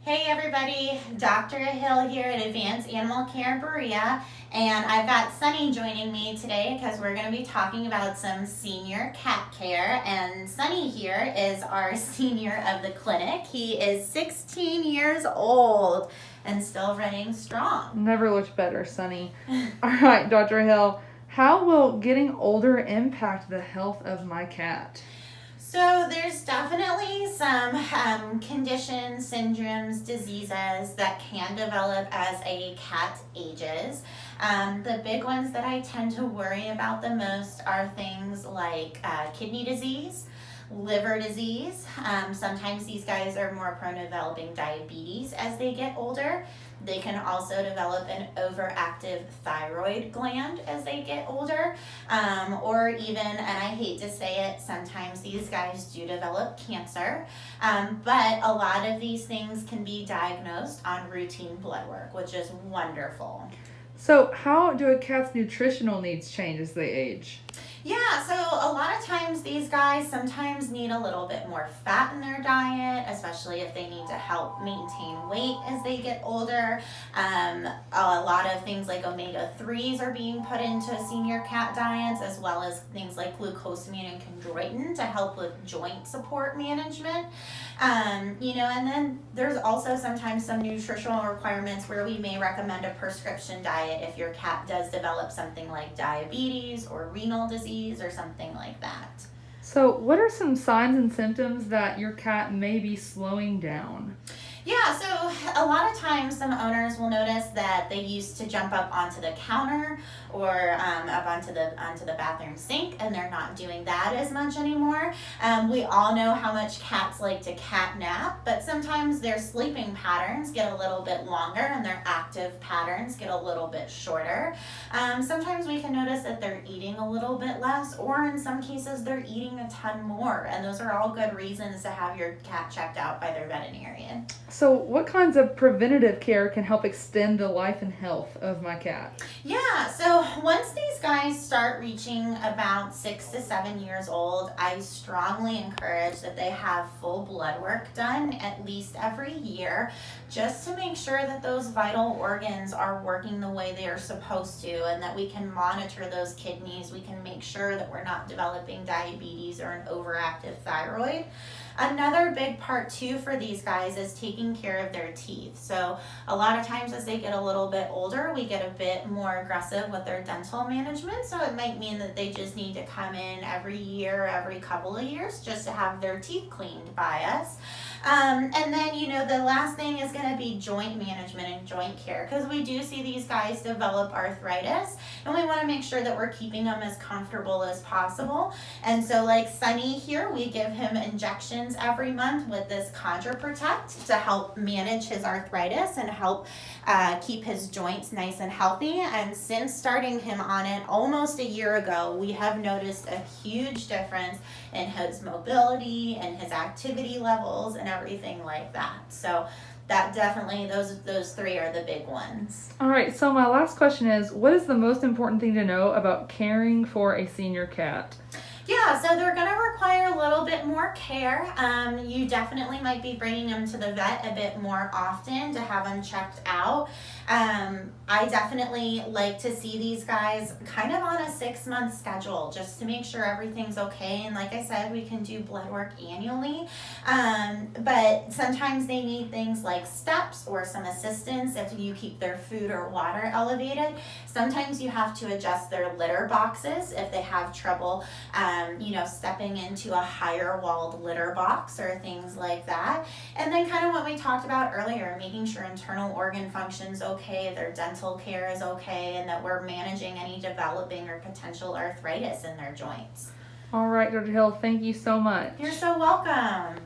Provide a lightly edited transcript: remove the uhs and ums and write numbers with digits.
Hey everybody, Dr. Hill here at Advanced Animal Care in Berea, and I've got Sunny joining me today because we're going to be talking about some senior cat care. And Sunny here is our senior of the clinic. He is 16 years old and still running strong. Never looked better, Sunny. All right, Dr. Hill, how will getting older impact the health of my cat? So there's definitely some conditions, syndromes, diseases that can develop as a cat ages. The big ones that I tend to worry about the most are things like kidney disease, liver disease. Sometimes these guys are more prone to developing diabetes as they get older. They can also develop an overactive thyroid gland as they get older, or even, and I hate to say it, sometimes these guys do develop cancer, but a lot of these things can be diagnosed on routine blood work, which is wonderful. So, how do a cat's nutritional needs change as they age? Yeah, so a lot of times these guys sometimes need a little bit more fat in their diet, especially if they need to help maintain weight as they get older. A lot of things like omega-3s are being put into senior cat diets, as well as things like glucosamine and chondroitin to help with joint support management. And then there's also sometimes some nutritional requirements where we may recommend a prescription diet if your cat does develop something like diabetes or renal disease or something like that. So, what are some signs and symptoms that your cat may be slowing down? Yeah, so a lot of times some owners will notice that they used to jump up onto the counter or up onto the bathroom sink, and they're not doing that as much anymore. We all know how much cats like to cat nap, but sometimes their sleeping patterns get a little bit longer and their active patterns get a little bit shorter. Sometimes we can notice that they're eating a little bit less, or in some cases they're eating a ton more, and those are all good reasons to have your cat checked out by their veterinarian. So, what kinds of preventative care can help extend the life and health of my cat? Yeah, so once these guys start reaching about 6 to 7 years old, I strongly encourage that they have full blood work done at least every year, just to make sure that those vital organs are working the way they are supposed to, and that we can monitor those kidneys. We can make sure that we're not developing diabetes or an overactive thyroid. Another big part too for these guys is taking care of their teeth. So a lot of times as they get a little bit older, we get a bit more aggressive with their dental management. So it might mean that they just need to come in every year, every couple of years, just to have their teeth cleaned by us. And then, the last thing is going to be joint management and joint care, because we do see these guys develop arthritis, and we want to make sure that we're keeping them as comfortable as possible. And so like Sunny here, we give him injections every month with this Contra Protect to help manage his arthritis and help keep his joints nice and healthy. And since starting him on it almost a year ago, we have noticed a huge difference in his mobility and his activity levels and everything like that. So that definitely, those three are the big ones. All right, so my last question is, what is the most important thing to know about caring for a senior cat? Yeah, so they're going to require a little bit more care. You definitely might be bringing them to the vet a bit more often to have them checked out. I definitely like to see these guys kind of on a 6-month schedule just to make sure everything's okay. And like I said, we can do blood work annually. But sometimes they need things like steps or some assistance if you keep their food or water elevated. Sometimes you have to adjust their litter boxes if they have trouble stepping into a higher walled litter box or things like that. And then kind of what we talked about earlier, making sure internal organ function's okay, their dental care is okay, and that we're managing any developing or potential arthritis in their joints. All right, Dr. Hill, thank you so much. You're so welcome.